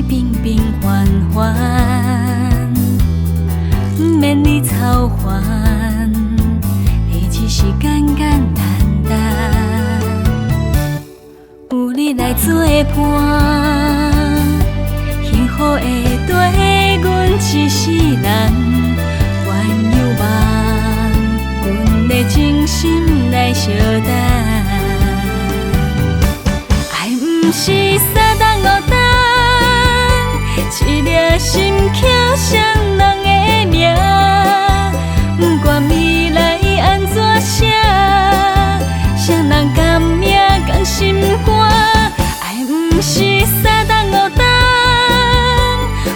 平平凡凡，不免你操烦，日子是简简单单，有你来作伴，幸福会跟阮一世人，愿有望，阮的真心来相等。爱不是三顿五顿，一粒心刻双人的名，不管未来安怎写，双人甘命共心肝。爱不是三顿五顿，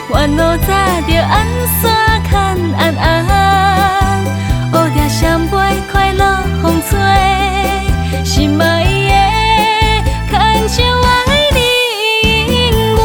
烦恼早着安怎牵安安，乌蝶双飞快乐风吹，心爱的牵手爱你永远。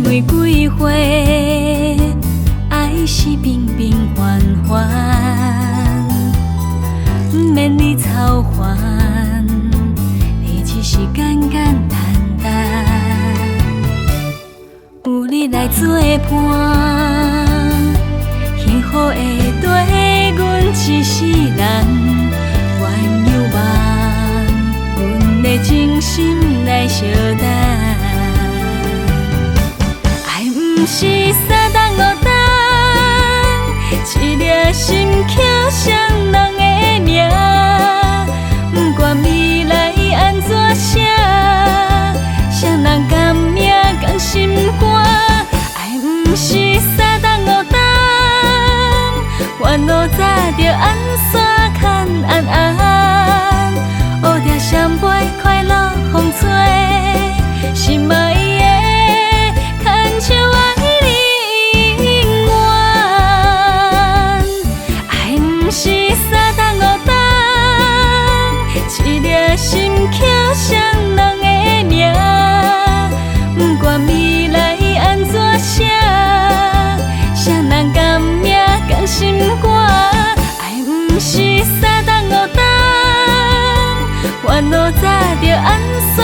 玫瑰花，爱是平平凡凡，不免你操烦，日子是简简单单，有你来作伴，幸福会跟阮一世人，愿有望，阮的真心来相等。不是三顿五顿，一粒心刻双人的名，不管未来安怎写，双人甘命共心肝。爱不是三顿五顿，烦恼早着安怎牵安安，乌蝶双飞快乐风吹，心爱的牵手爱你永远。爱不是三顿五顿，一粒心刻双人的名，不管未来安怎写，双人甘命共心肝。爱不是三顿五顿，烦恼早着安怎